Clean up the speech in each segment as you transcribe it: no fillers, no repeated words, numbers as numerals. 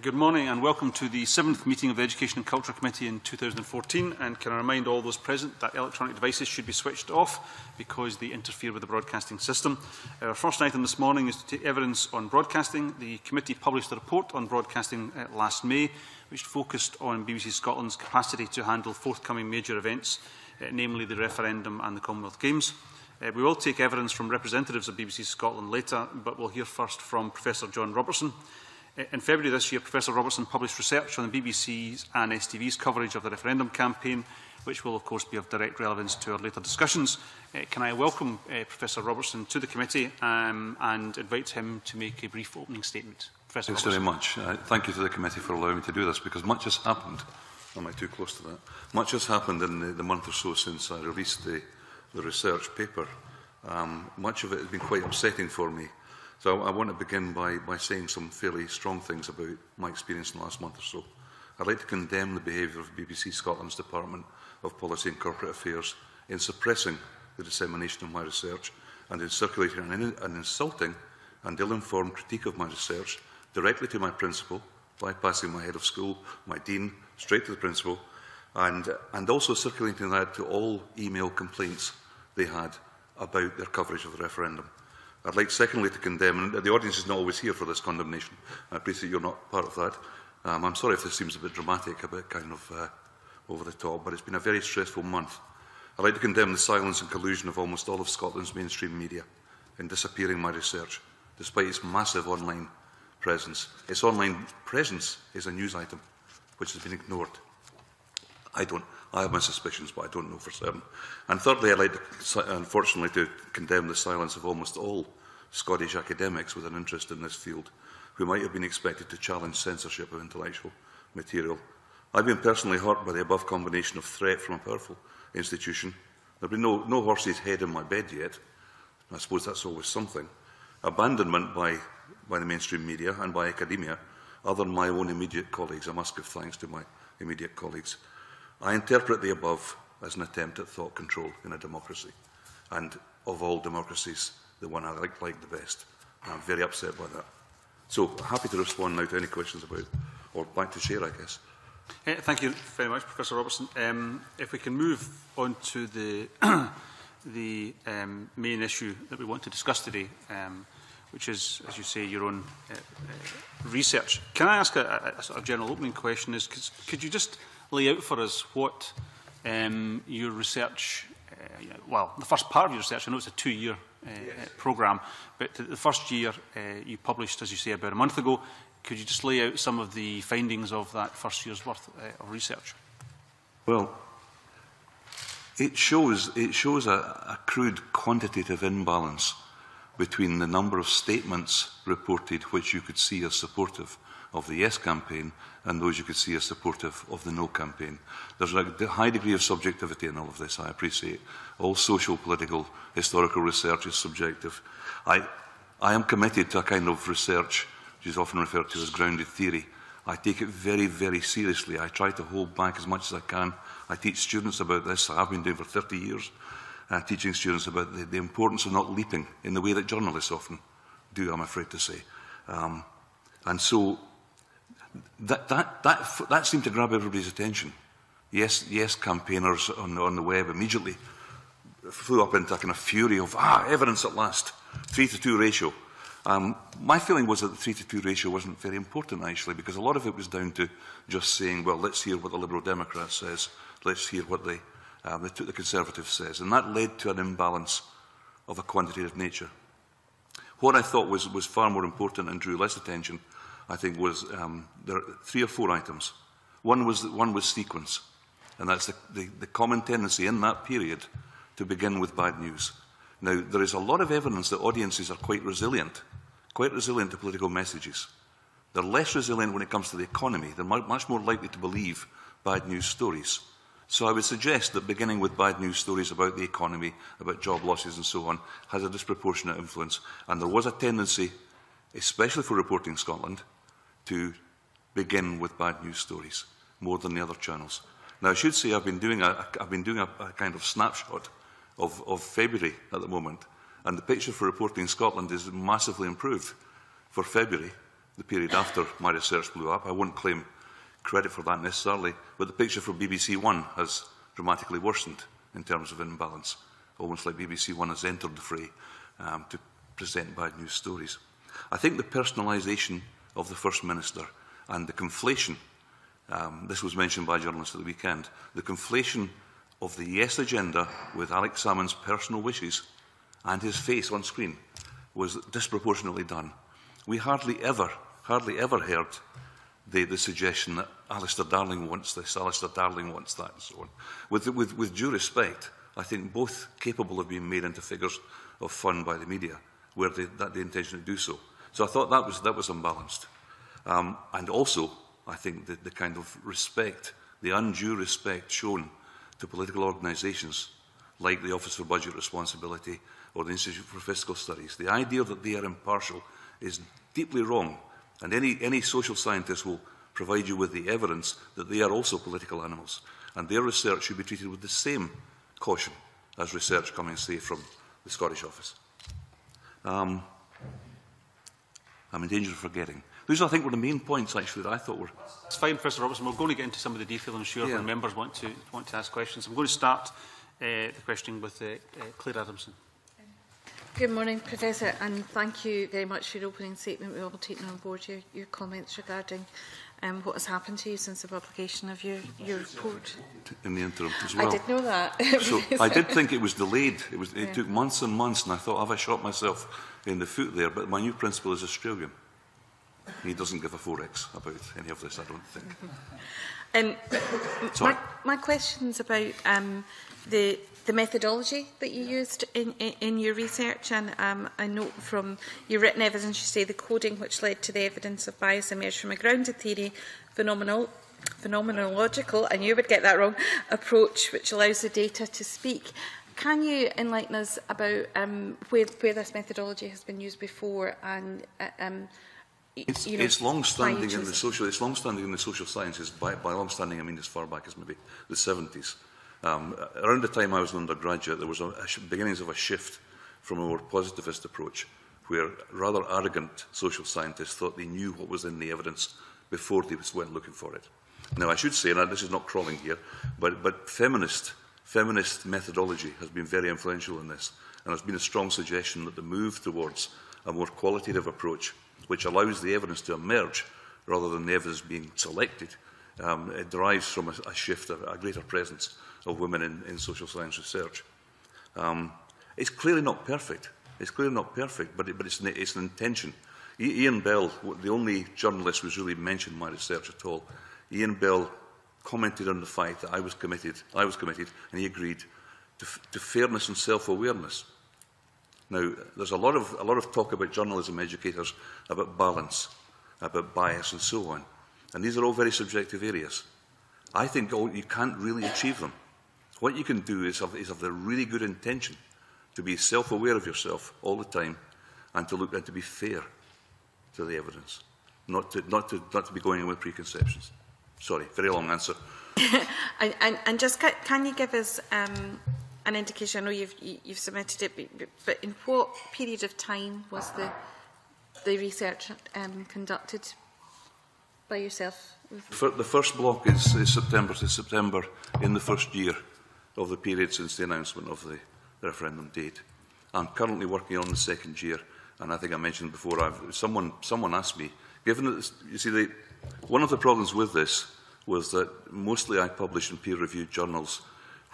Good morning and welcome to the 7th meeting of the Education and Culture Committee in 2014, and can I remind all those present that electronic devices should be switched off because they interfere with the broadcasting system. Our first item this morning is to take evidence on broadcasting. The committee published a report on broadcasting last May which focused on BBC Scotland's capacity to handle forthcoming major events, namely the referendum and the Commonwealth Games. We will take evidence from representatives of BBC Scotland later, but we'll hear first from Professor John Robertson. In February this year, Professor Robertson published research on the BBC's and STV's coverage of the referendum campaign, which will of course be of direct relevance to our later discussions. Can I welcome Professor Robertson to the committee and invite him to make a brief opening statement? Professor Thanks Robertson. very much. Thank you to the committee for allowing me to do this, because much has happened. Am I too close to that? Much has happened in the month or so since I released the research paper. Much of it has been quite upsetting for me. So I want to begin by saying some fairly strong things about my experience in the last month or so. I'd like to condemn the behaviour of BBC Scotland's Department of Policy and Corporate Affairs in suppressing the dissemination of my research and in circulating an insulting and ill-informed critique of my research directly to my principal, bypassing my head of school, my dean, straight to the principal, and also circulating that to all email complaints they had about their coverage of the referendum. I'd like, secondly, to condemn, and the audience is not always here for this condemnation. I appreciate you're not part of that. I'm sorry if this seems a bit dramatic, a bit kind of over the top, but it's been a very stressful month. I'd like to condemn the silence and collusion of almost all of Scotland's mainstream media in disappearing my research, despite its massive online presence. Its online presence is a news item which has been ignored. I have my suspicions, but I don't know for certain. And thirdly, I'd like to, unfortunately, to condemn the silence of almost all Scottish academics with an interest in this field, who might have been expected to challenge censorship of intellectual material. I've been personally hurt by the above combination of threat from a powerful institution. There have been no horse's head in my bed yet. I suppose that's always something. Abandonment by the mainstream media and by academia, other than my own immediate colleagues. I must give thanks to my immediate colleagues. I interpret the above as an attempt at thought control in a democracy, and of all democracies, the one I like the best. I'm very upset by that. So, happy to respond now to any questions about, or back to Chair, I guess. Thank you very much, Professor Robertson. If we can move on to the main issue that we want to discuss today, which is, as you say, your own research. Can I ask a sort of general opening question? Could you just lay out for us what your research, well, the first part of your research, I know it's a 2-year programme, but the first year you published, as you say, about a month ago. Could you just lay out some of the findings of that first year's worth of research? Well, it shows a crude quantitative imbalance between the number of statements reported which you could see as supportive of the Yes campaign and those you could see as supportive of the No campaign. There's a high degree of subjectivity in all of this, I appreciate. All social, political, historical research is subjective. I am committed to a kind of research which is often referred to as grounded theory. I take it very, very seriously. I try to hold back as much as I can. I teach students about this. I have been doing for 30 years, teaching students about the importance of not leaping in the way that journalists often do, I'm afraid to say. And so that seemed to grab everybody's attention. Yes campaigners on the web immediately flew up into a kind of fury of, evidence at last, 3-to-2 ratio. My feeling was that the 3-to-2 ratio wasn't very important, actually, because a lot of it was down to just saying, well, let's hear what the Liberal Democrat says, let's hear what the Conservative says. And that led to an imbalance of a quantitative nature. What I thought was far more important and drew less attention, I think, was there are 3 or 4 items. One was sequence, and that's the common tendency in that period to begin with bad news. Now, there is a lot of evidence that audiences are quite resilient to political messages. They're less resilient when it comes to the economy. They're much more likely to believe bad news stories. So I would suggest that beginning with bad news stories about the economy, about job losses and so on, has a disproportionate influence. And there was a tendency, especially for Reporting Scotland, to begin with bad news stories more than the other channels. Now, I should say I've been doing a kind of snapshot of February at the moment, and the picture for Reporting Scotland is massively improved for February the period after my research blew up. I won't claim credit for that necessarily, but the picture for BBC One has dramatically worsened in terms of imbalance, almost like BBC One has entered the fray to present bad news stories. I think the personalisation of the First Minister and the conflation, this was mentioned by journalists at the weekend, the conflation of the Yes agenda with Alex Salmond's personal wishes and his face on screen was disproportionately done. We hardly ever heard the suggestion that Alistair Darling wants this, Alistair Darling wants that, and so on. With due respect, I think both capable of being made into figures of fun by the media, where they had the intention to do so. So I thought that was unbalanced. And also, I think that the kind of respect, the undue respect shown to political organisations like the Office for Budget Responsibility or the Institute for Fiscal Studies, the idea that they are impartial is deeply wrong. And any social scientist will provide you with the evidence that they are also political animals. And their research should be treated with the same caution as research coming, say, from the Scottish Office. I'm in danger of forgetting. Those, I think, were the main points, actually, that I thought were... It's fine, Professor Robertson. We're going to get into some of the detail, I'm sure, when members want to ask questions. I'm going to start the questioning with Claire Adamson. Good morning, Professor, and thank you very much for your opening statement. We've all taken on board your comments regarding what has happened to you since the publication of your report. In the interim as well. I did know that. So I did think it was delayed. It took months and months, and I thought, have I shot myself in the foot there? But my new principal is Australian. He doesn't give a 4x about any of this, I don't think. My question's about the methodology that you used in your research, and I note from your written evidence you say the coding which led to the evidence of bias emerged from a grounded theory, phenomenological, and you would get that wrong, approach which allows the data to speak. Can you enlighten us about where this methodology has been used before, and it's long-standing in the social. It's long-standing in the social sciences. By long-standing, I mean as far back as maybe the 70s. Around the time I was an undergraduate, there was beginnings of a shift from a more positivist approach, where rather arrogant social scientists thought they knew what was in the evidence before they went looking for it. Now, I should say, and this is not crawling here, but feminist methodology has been very influential in this, and there's been a strong suggestion that the move towards a more qualitative approach, which allows the evidence to emerge rather than the evidence being selected, it derives from a shift, a greater presence of women in social science research. It's clearly not perfect. It's clearly not perfect, but it's an intention. Ian Bell, the only journalist who's really mentioned my research at all, Ian Bell commented on the fact that I was committed, and he agreed to fairness and self-awareness. Now, there's a lot of talk about journalism educators, about balance, about bias and so on. And these are all very subjective areas. I think you can't really achieve them. What you can do is have the really good intention to be self-aware of yourself all the time and to look and to be fair to the evidence, not to be going in with preconceptions. Sorry, very long answer. and just can you give us an indication? I know you've submitted it, but in what period of time was the research conducted by yourself? The first block is September to September in the first year of the period since the announcement of the referendum date. I'm currently working on the second year, and I think I mentioned before, someone asked me, given that, you see, one of the problems with this was that mostly I published in peer-reviewed journals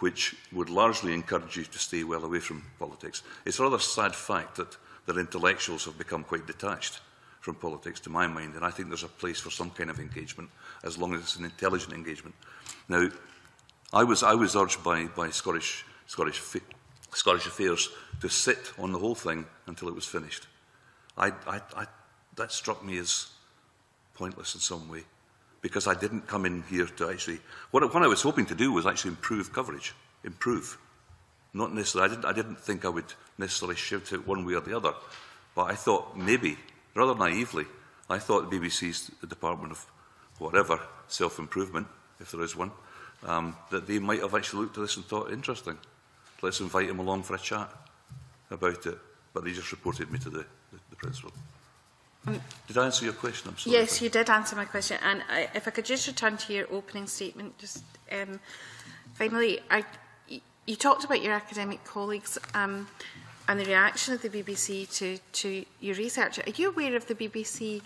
which would largely encourage you to stay well away from politics. It's a rather sad fact that intellectuals have become quite detached from politics, to my mind, and I think there's a place for some kind of engagement, as long as it's an intelligent engagement. Now, I was urged by Scottish Affairs to sit on the whole thing until it was finished. That struck me as pointless in some way, because I didn't come in here to actually... What I was hoping to do was actually improve coverage. Improve. Not necessarily... I didn't think I would necessarily shout it one way or the other, but I thought maybe, rather naively, I thought the BBC's Department of whatever, self-improvement, if there is one, that they might have actually looked at this and thought, interesting, let's invite him along for a chat about it. But they just reported me to the principal. Did I answer your question? I'm sorry. Yes, you did answer my question. And if I could just return to your opening statement, just finally, you talked about your academic colleagues and the reaction of the BBC to your research. Are you aware of the BBC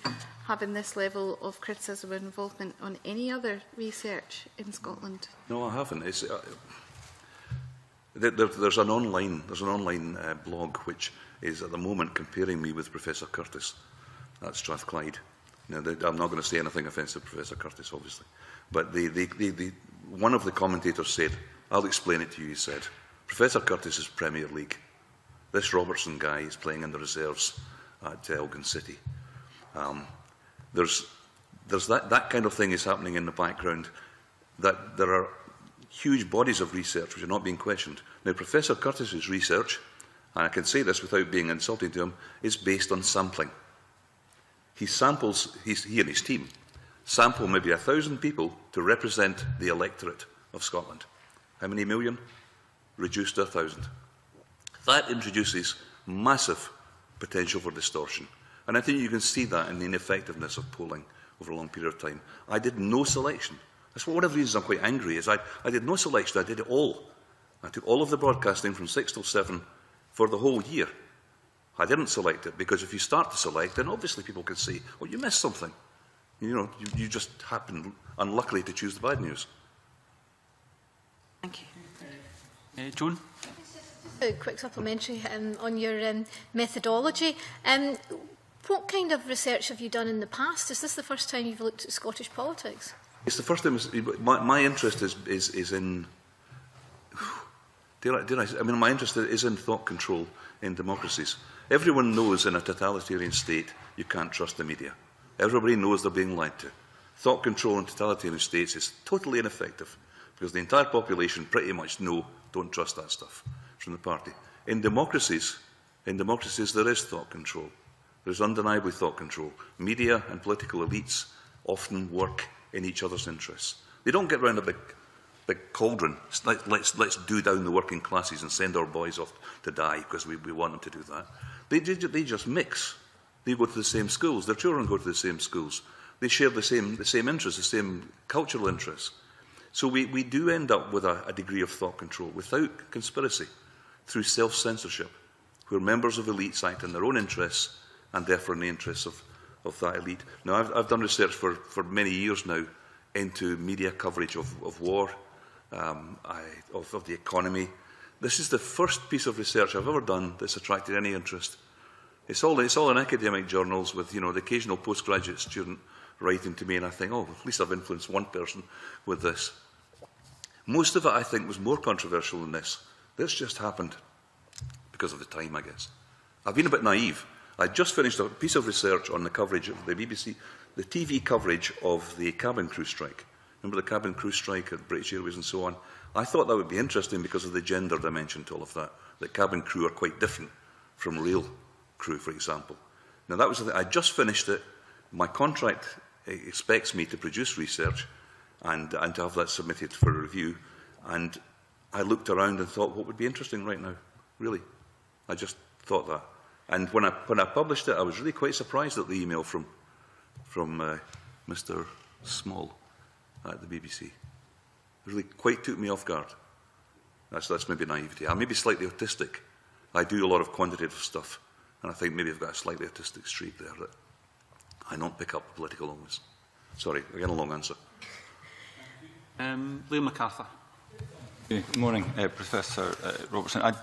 having this level of criticism and involvement on any other research in Scotland? No, I haven't. It's, there's an online blog which is at the moment comparing me with Professor Curtis at Strathclyde. Now, I'm not going to say anything offensive to Professor Curtis, obviously, but one of the commentators said, "I'll explain it to you," he said. "Professor Curtis is Premier League. This Robertson guy is playing in the reserves at Elgin City." There's that kind of thing is happening in the background, that there are huge bodies of research which are not being questioned. Now, Professor Curtis's research, and I can say this without being insulting to him, is based on sampling. He samples, he and his team sample maybe 1,000 people to represent the electorate of Scotland. How many million? Reduced to 1,000. That introduces massive potential for distortion. And I think you can see that in the ineffectiveness of polling over a long period of time. I did no selection. That's one of the reasons I'm quite angry, is I did no selection, I did it all. I took all of the broadcasting from 6 till 7 for the whole year. I didn't select it, because if you start to select, then obviously people can say, "Oh, you missed something." You know, you just happened unluckily to choose the bad news. Thank you. Joan? A quick supplementary on your methodology. What kind of research have you done in the past? Is this the first time you've looked at Scottish politics? It's the first time. My interest is in. I mean, my interest is in thought control in democracies. Everyone knows in a totalitarian state you can't trust the media. Everybody knows they're being lied to. Thought control in totalitarian states is totally ineffective, because the entire population pretty much don't trust that stuff from the party. In democracies there is thought control. There's undeniably thought control. Media and political elites often work in each other's interests. They don't get round a big cauldron. Let's do down the working classes and send our boys off to die because we want them to do that. They just mix. They go to the same schools. Their children go to the same schools. They share the same interests, the same cultural interests. So we do end up with a degree of thought control without conspiracy, through self-censorship, where members of elites act in their own interests and therefore in the interests of that elite. Now, I've done research for many years now into media coverage of war, of the economy. This is the first piece of research I've ever done that's attracted any interest. It's all in academic journals with, the occasional postgraduate student writing to me, and I think, oh, at least I've influenced one person with this. Most of it, I think, was more controversial than this. This just happened because of the time, I guess. I've been a bit naive. I just finished a piece of research on the coverage of the BBC, the TV coverage of the cabin crew strike. Remember the cabin crew strike at British Airways and so on? I thought that would be interesting because of the gender dimension to all of that. That cabin crew are quite different from rail crew, for example. Now, that was the thing. I just finished it. My contract expects me to produce research and to have that submitted for review. And I looked around and thought, what would be interesting right now? Really. I just thought that. And when I published it, I was really quite surprised at the email from Mr. Small at the BBC. It really quite took me off guard. That's maybe naivety. I may be slightly autistic. I do a lot of quantitative stuff, and I think maybe I've got a slightly autistic streak there that I don't pick up political always. Sorry, again a long answer. Liam MacArthur. Good morning, Professor Robertson.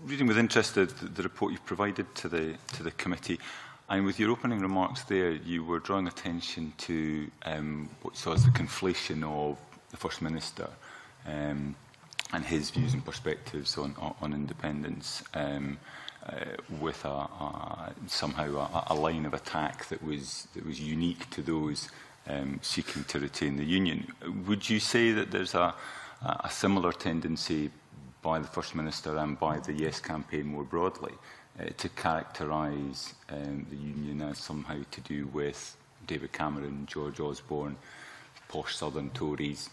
Reading with interest the report you've provided to the committee, and with your opening remarks there, you were drawing attention to what you saw as the conflation of the First Minister and his views and perspectives on independence with somehow a line of attack that was unique to those seeking to retain the Union. Would you say that there's a similar tendency by the First Minister and by the Yes campaign more broadly to characterise the Union as somehow to do with David Cameron, George Osborne, posh Southern Tories,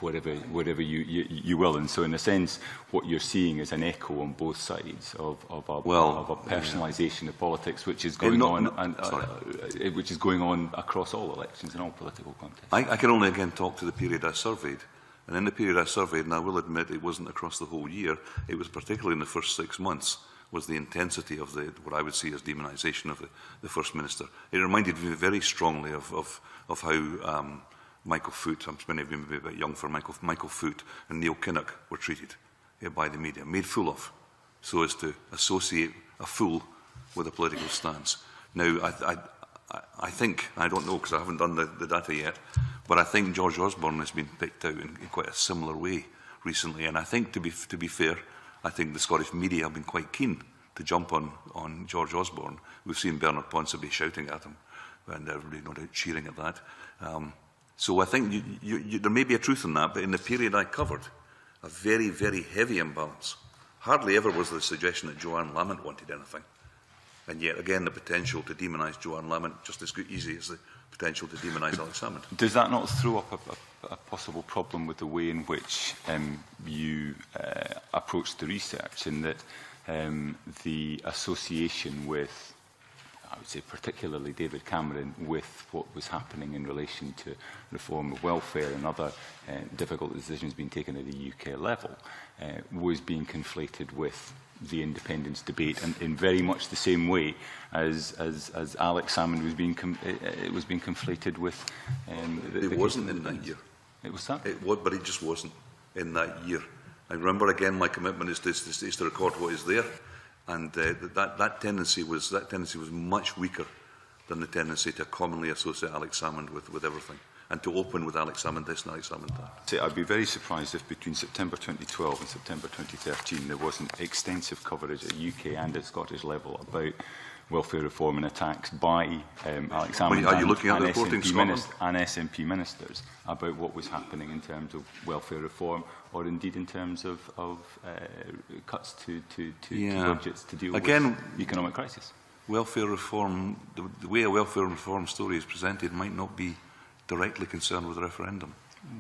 whatever you will. And so, in a sense, what you're seeing is an echo on both sides of a personalisation of politics, which is going which is going on across all elections in all political contexts. I can only again talk to the period I surveyed. And in the period I surveyed, and I will admit it wasn't across the whole year, it was particularly in the first 6 months, was the intensity of what I would see as demonisation of the First Minister. It reminded me very strongly of how Michael Foot, many of you may be a bit young for Michael Foot and Neil Kinnock were treated by the media, made fool of, so as to associate a fool with a political stance. Now, I think, I don't know because I haven't done the data yet, but I think George Osborne has been picked out in quite a similar way recently. And I think, to be fair, I think the Scottish media have been quite keen to jump on George Osborne. We've seen Bernard Ponsonby shouting at him, and everybody no doubt cheering at that. So I think there may be a truth in that, but in the period I covered, a very, very heavy imbalance. Hardly ever was there a suggestion that Joanne Lamont wanted anything. And yet, again, the potential to demonise Joanne Lamont just as easy as the potential to demonise Alex Salmond. Does that not throw up a possible problem with the way in which you approach the research, in that the association with, I would say particularly David Cameron, with what was happening in relation to reform of welfare and other difficult decisions being taken at the UK level, was being conflated with the independence debate, and in very much the same way as Alex Salmond was being conflated with. It wasn't in that year. It was that. It was, but it just wasn't in that year. I remember again, my commitment is to record what is there, and that tendency was much weaker than the tendency to commonly associate Alex Salmond with everything, and to open with Alex Salmond this and Alex Salmond that. I'd be very surprised if between September 2012 and September 2013 there wasn't extensive coverage at UK and at Scottish level about welfare reform and attacks by Alex Salmond and SNP ministers about what was happening in terms of welfare reform, or indeed in terms of cuts to budgets to deal with the economic crisis. Welfare reform, the way a welfare reform story is presented might not be directly concerned with the referendum.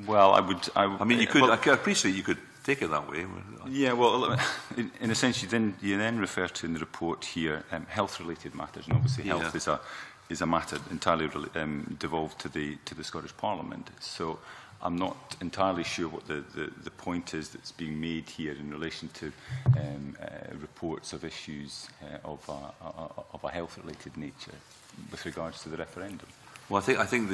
Well, I mean, you could. I appreciate you could take it that way. Yeah, well, in a sense, you then refer to in the report here health-related matters, and obviously health is a matter entirely devolved to the Scottish Parliament. So I'm not entirely sure what the point is that's being made here in relation to reports of issues of a health-related nature with regards to the referendum. Well, I think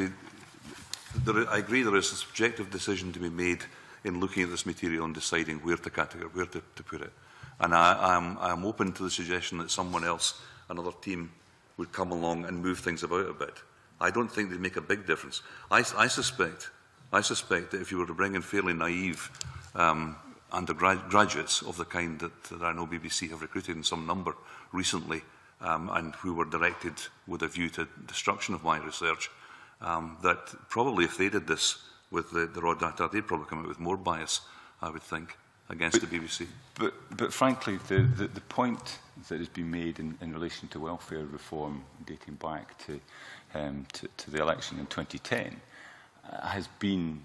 I agree there is a subjective decision to be made in looking at this material and deciding where to put it. And I'm open to the suggestion that someone else, another team, would come along and move things about a bit. I don't think they'd make a big difference. I suspect that if you were to bring in fairly naive undergraduates of the kind that I know BBC have recruited in some number recently, and who were directed with a view to destruction of my research, that probably if they did this with the raw data, they'd probably come out with more bias, I would think, against the BBC. But frankly, the point that has been made in relation to welfare reform dating back to the election in 2010 has been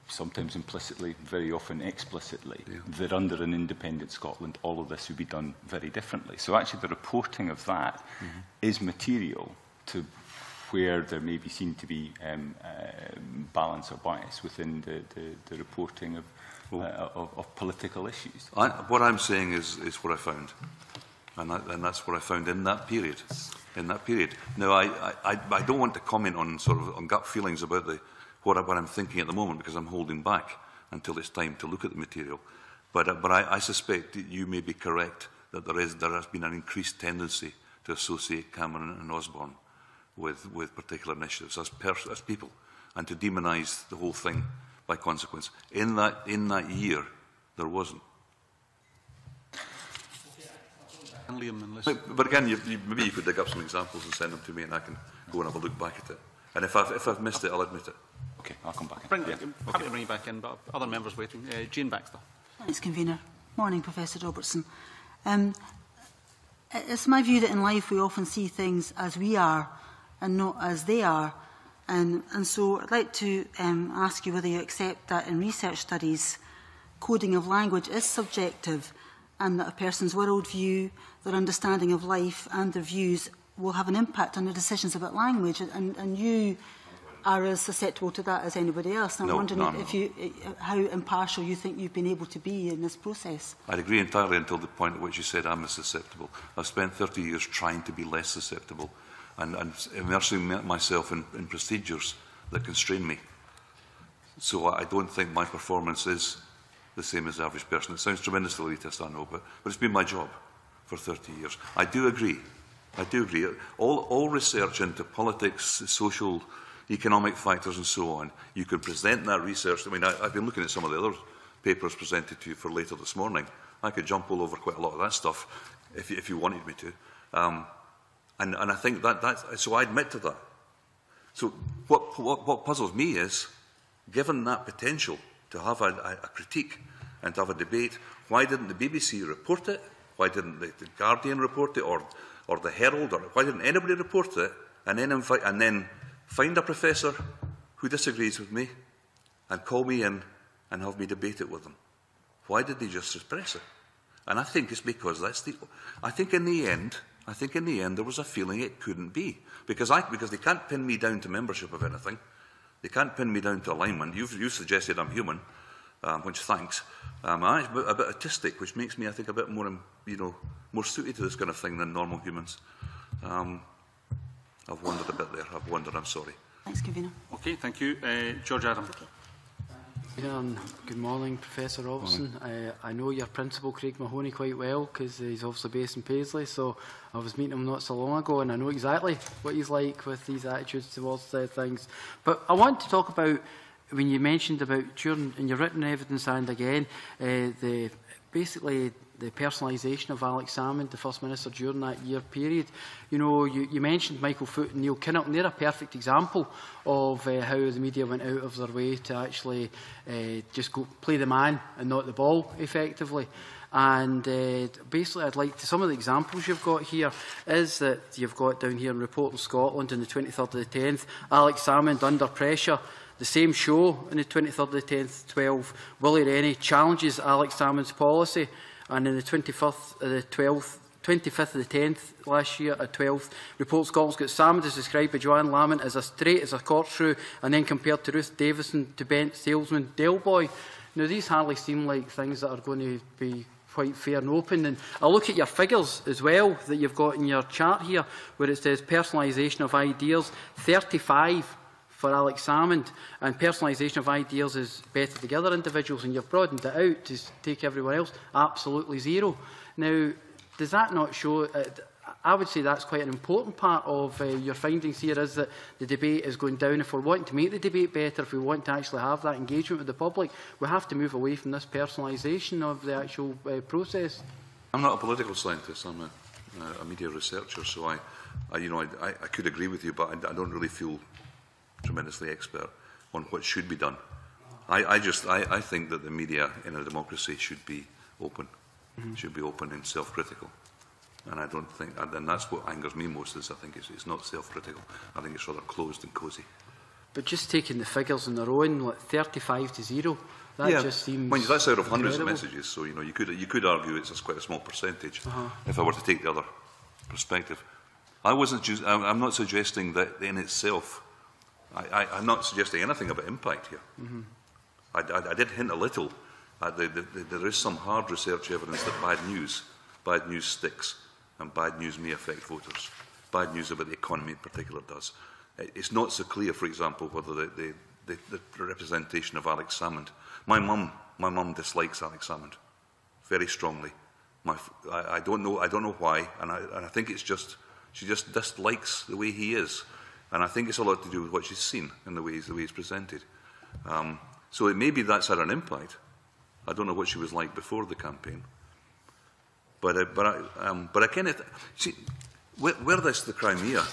sometimes implicitly, very often explicitly, that under an independent Scotland, all of this would be done very differently. So actually the reporting of that is material to where there may be seen to be balance or bias within the reporting of political issues. What I'm saying is what I found, and that's what I found in that period. Now, I don't want to comment on on gut feelings about what I'm thinking at the moment, because I'm holding back until it's time to look at the material. But I suspect that you may be correct that there has been an increased tendency to associate Cameron and Osborne with particular initiatives as people, and to demonise the whole thing by consequence. In that year, there wasn't. But again, maybe you could dig up some examples and send them to me, and I can go and have a look back at it. And if I've missed it, I'll admit it. Okay, I'll come back. Happy to bring you back in, but other members waiting. Jane Baxter. Thanks, Convener. Morning, Professor Robertson. It's my view that in life we often see things as we are and not as they are. And so I'd like to ask you whether you accept that in research studies, coding of language is subjective, and that a person's worldview, their understanding of life and their views will have an impact on their decisions about language, and you are as susceptible to that as anybody else. And I'm wondering how impartial you think you've been able to be in this process. I'd agree entirely until the point at which you said I'm as susceptible. I've spent 30 years trying to be less susceptible and immersing myself in procedures that constrain me. So I don't think my performance is the same as the average person. It sounds tremendously elitist, I know, but it's been my job for 30 years. I do agree. All research into politics, social, economic factors and so on, you can present that research. I mean, I've been looking at some of the other papers presented to you for later this morning. I could jump all over quite a lot of that stuff if you wanted me to. And I think so I admit to that. So what puzzles me is, given that potential to have a critique and to have a debate, why didn't the BBC report it? Why didn't the Guardian report it, or the Herald, or why didn't anybody report it and then find a professor who disagrees with me and call me in and have me debate it with them? Why did they just suppress it? And I think it's because I think in the end there was a feeling it couldn't be, because they can't pin me down to membership of anything. They can't pin me down to alignment. You've suggested I'm human, which thanks. I'm a bit autistic, which makes me, I think, a bit more, more suited to this kind of thing than normal humans. I've wandered a bit there. I'm sorry. Thanks, Convener. Okay, thank you. George Adam. Okay. Good morning, Professor Robertson. I know your principal, Craig Mahoney, quite well, because he's obviously based in Paisley, so I was meeting him not so long ago, and I know exactly what he's like with these attitudes towards things. But I want to talk about, when you mentioned about, in your written evidence and again, basically the personalisation of Alex Salmond, the First Minister, during that year period. You mentioned Michael Foot and Neil Kinnock, and they're a perfect example of how the media went out of their way to actually just go play the man and not the ball, effectively. And basically, I'd like to, some of the examples you've got here is that you've got down here in Reporting Scotland on the 23rd of the 10th, Alex Salmond under pressure. The same show on the 23rd of the 10th, 12, Willie Rennie challenges Alex Salmond's policy. And in the 25th of the 10th last year at 12th, Report Scotland's got Salmond as described by Joanne Lamont as a straight as a corkscrew, and then compared to Ruth Davison to bent salesman Del Boy. Now, these hardly seem like things that are going to be quite fair and open. And I look at your figures as well that you've got in your chart here, where it says personalisation of ideas, 35 for Alex Salmond, and personalisation of ideas is better together individuals, and you've broadened it out to take everyone else, absolutely 0. Now, does that not show, I would say that's quite an important part of your findings here, is that the debate is going down. If we're wanting to make the debate better, if we want to actually have that engagement with the public, we have to move away from this personalisation of the actual process. I'm not a political scientist, I'm a media researcher, so I could agree with you, but I don't really feel tremendously expert on what should be done. I think that the media in a democracy should be open, should be open and self-critical. And I don't think, and that's what angers me most, is I think it's not self-critical. I think it's rather closed and cosy. But just taking the figures on their own, like 35 to 0, that just seems. Well, that's out of hundreds of messages, so you could argue it's quite a small percentage. If I were to take the other perspective, I'm not suggesting that in itself. I'm not suggesting anything about impact here. I did hint a little at there is some hard research evidence that bad news sticks, and bad news may affect voters. Bad news about the economy in particular does. It's not so clear, for example, whether the representation of Alex Salmond. My mum dislikes Alex Salmond very strongly. I don't know why, and I think it's just she just dislikes the way he is. And I think it's a lot to do with what she's seen and the way he's presented. So maybe that's had an impact. I don't know what she was like before the campaign. But again, were this the Crimea,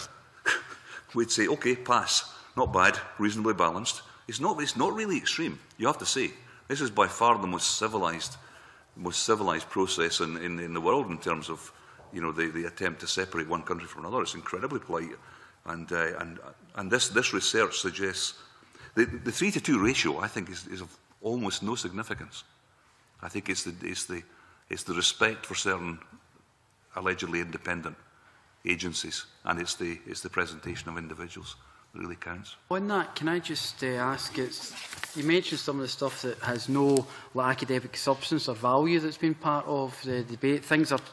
we'd say, OK, pass, not bad, reasonably balanced. It's not really extreme, you have to say. This is by far the most civilised process in the world in terms of the attempt to separate one country from another. It's incredibly polite. And this research suggests the 3-to-2 ratio, I think, is of almost no significance. I think it's the respect for certain allegedly independent agencies, and it's the presentation of individuals that really counts. On that, can I just ask, you mentioned some of the stuff that has no academic substance or value that's been part of the debate.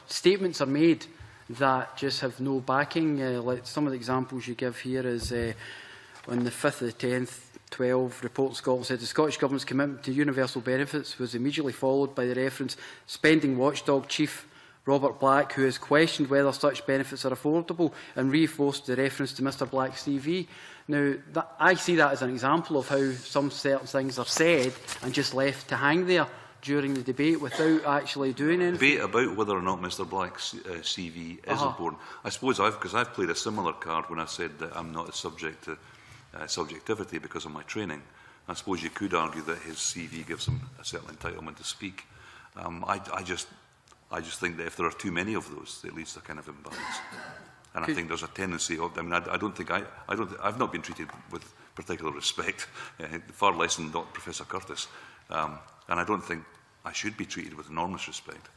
Statements are made that just have no backing. Like some of the examples you give here is on the 5th of the 10th, 12, Report Scotland said the Scottish Government's commitment to universal benefits was immediately followed by the reference Spending Watchdog Chief Robert Black, who has questioned whether such benefits are affordable, and reinforced the reference to Mr Black's CV. Now, I see that as an example of how some certain things are said and just left to hang there during the debate without actually doing anything. Debate about whether or not Mr Black's CV is important. I suppose because I've played a similar card when I said that I'm not subject to subjectivity because of my training. I suppose you could argue that his CV gives him a certain entitlement to speak. I just think that if there are too many of those, it leads to a kind of imbalance. And I think there's a tendency of, I mean, I've not been treated with particular respect, far less than Professor Curtis. And I don't think I should be treated with enormous respect.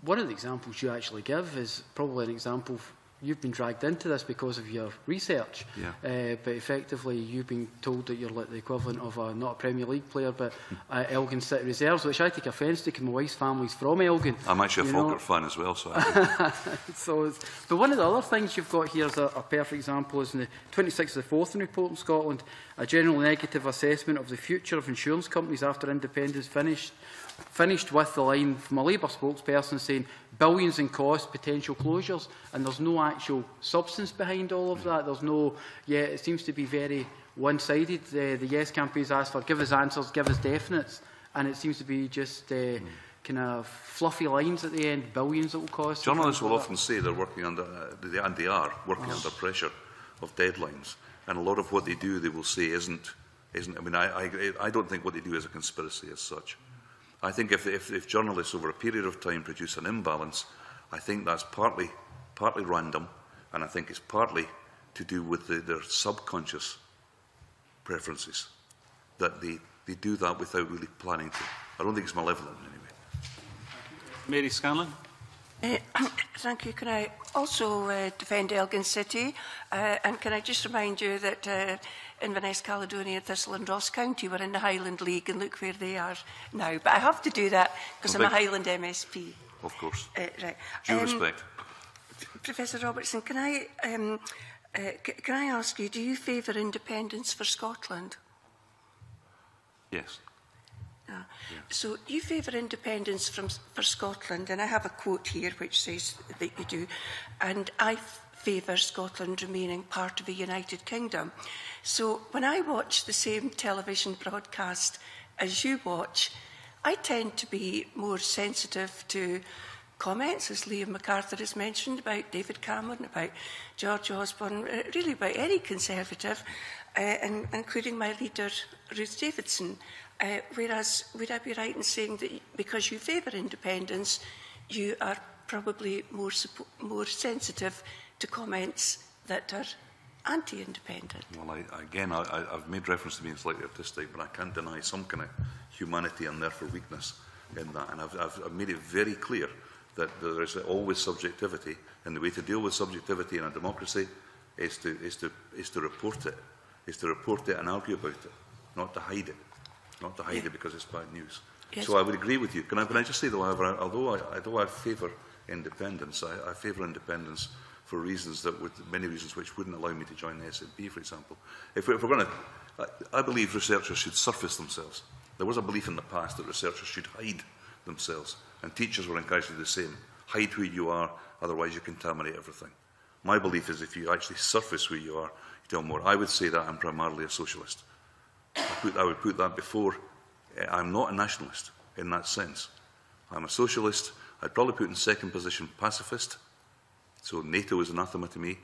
One of the examples you actually give is probably an example you've been dragged into this because of your research, but effectively you've been told that you're like the equivalent of not a Premier League player, but Elgin City Reserves, which I take offence to because my wife's family's from Elgin. I'm actually a Falkirk fan as well, so. But one of the other things you've got here is a perfect example is in the 26th of the 4th report in Scotland, a general negative assessment of the future of insurance companies after independence finished with the line from a Labour spokesperson saying billions in cost, potential closures, and there's no actual substance behind all of that. There's no, it seems to be very one-sided. The Yes campaign's asked for give us answers, give us definites, and it seems to be just kind of fluffy lines at the end, billions it will cost. Journalists will often say they're working under, and they are working under pressure of deadlines, and a lot of what they do, they will say isn't. I mean, I don't think what they do is a conspiracy as such. I think if journalists over a period of time produce an imbalance, I think that's partly random, and I think it's partly to do with their subconscious preferences, that they do that without really planning to. I don't think it's malevolent in any way. Mary Scanlon. Thank you. Can I also defend Elgin City? And can I just remind you that Inverness, Caledonia, Thistle and Ross County were in the Highland League, and look where they are now. But I have to do that because I'm a Highland MSP. Of course. Right. Due respect. Professor Robertson, can I ask you, do you favour independence for Scotland? Yes. Yeah. So you favour independence for Scotland, and I have a quote here which says that you do, and I favour Scotland remaining part of a United Kingdom. So when I watch the same television broadcast as you watch, I tend to be more sensitive to comments, as Liam MacArthur has mentioned, about David Cameron, about George Osborne, really about any Conservative, and including my leader, Ruth Davidson. Whereas, would I be right in saying that because you favour independence, you are probably more sensitive to comments that are anti-independent? Well, I've made reference to being slightly artistic, but I can't deny some kind of humanity and therefore weakness in that. And I've made it very clear that there is always subjectivity, and the way to deal with subjectivity in a democracy is to report it, and argue about it, not to hide it. Not to hide it because it's bad news. Yes. So I would agree with you. Can I just say, though, however, although I favour independence, I favour independence for many reasons which wouldn't allow me to join the SNP, for example. If we're going to, I believe researchers should surface themselves. There was a belief in the past that researchers should hide themselves, and teachers were encouraged to do the same. Hide who you are, otherwise you contaminate everything. My belief is if you actually surface who you are, you tell more. I would say that I'm primarily a socialist. I would put that before. I'm not a nationalist in that sense. I'm a socialist. I'd probably put in second position pacifist. So NATO is anathema to me.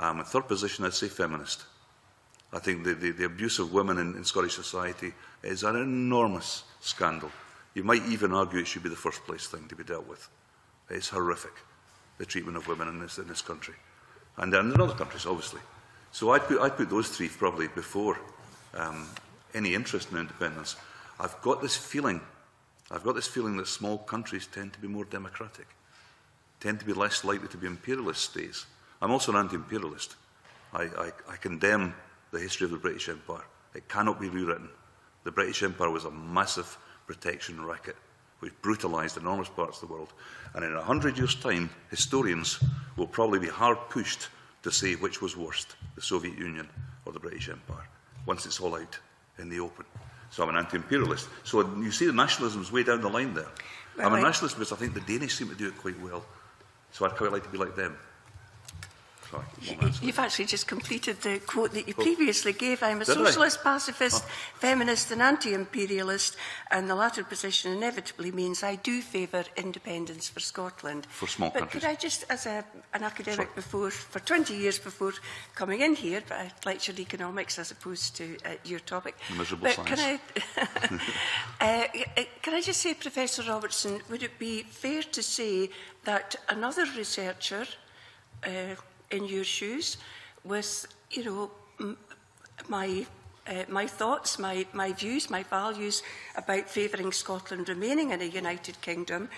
In third position, I'd say feminist. I think the abuse of women in Scottish society is an enormous scandal. You might even argue it should be the first place thing to be dealt with. It's horrific, the treatment of women in this country. And in other countries, obviously. So I'd put those three probably before any interest in independence. I've got this feeling that small countries tend to be more democratic, tend to be less likely to be imperialist states. I'm also an anti-imperialist. I condemn the history of the British Empire. It cannot be rewritten. The British Empire was a massive protection racket which brutalised enormous parts of the world. And in 100 years' time, historians will probably be hard pushed to say which was worst, the Soviet Union or the British Empire, once it's all out in the open. So I'm an anti-imperialist. So you see the nationalism is way down the line there. Well, I'm a nationalist because I think the Danish seem to do it quite well. So I'd quite like to be like them. You've actually just completed the quote that you previously gave. I'm a socialist, pacifist, feminist and anti-imperialist, and the latter position inevitably means I do favour independence for Scotland. For small but countries. Could I just, as an academic before, for 20 years before coming in here, but I lectured economics as opposed to your topic. Miserable but science. Can I just say, Professor Robertson, would it be fair to say that another researcher in your shoes with, you know, my thoughts, my views, my values about favouring Scotland remaining in a United Kingdom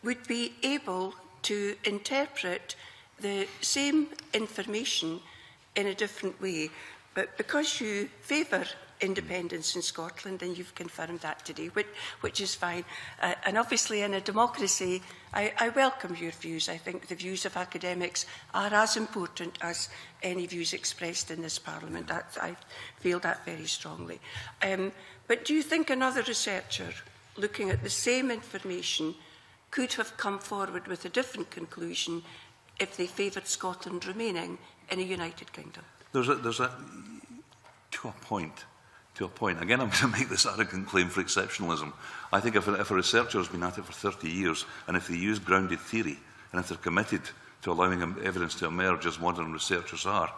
would be able to interpret the same information in a different way. But because you favour independence in Scotland, and you've confirmed that today, which is fine. And obviously in a democracy, I welcome your views. I think the views of academics are as important as any views expressed in this Parliament. I feel that very strongly. But do you think another researcher looking at the same information could have come forward with a different conclusion if they favoured Scotland remaining in a United Kingdom? There's a to a point. Again, I'm going to make this arrogant claim for exceptionalism. I think if a researcher has been at it for 30 years, and if they use grounded theory, and if they're committed to allowing evidence to emerge as modern researchers are,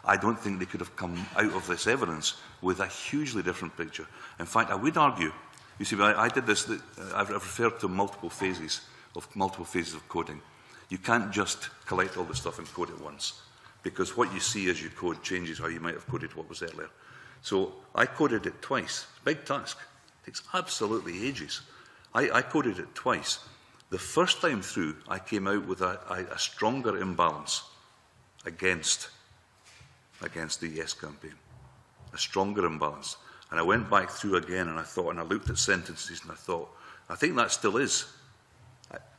I don't think they could have come out of this evidence with a hugely different picture. In fact, I would argue, you see, I did this, I've referred to multiple phases of coding. You can't just collect all the stuff and code it once, because what you see as you code changes how you might have coded what was earlier. So I coded it twice. It's a big task. It takes absolutely ages. I coded it twice. The first time through, I came out with a stronger imbalance against the Yes campaign. A stronger imbalance. And I went back through again and I thought, and I looked at sentences and I thought, I think that still is.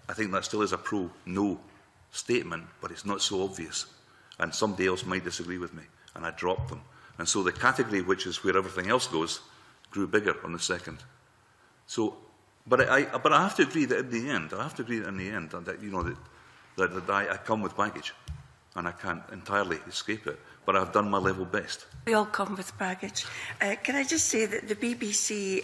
I think that still is a pro-no statement, but it's not so obvious. And somebody else might disagree with me. And I dropped them. And so the category, which is where everything else goes, grew bigger on the second. So, but I have to agree that in the end, that you know that I come with baggage, and I can't entirely escape it. But I've done my level best. We all come with baggage. Can I just say that the BBC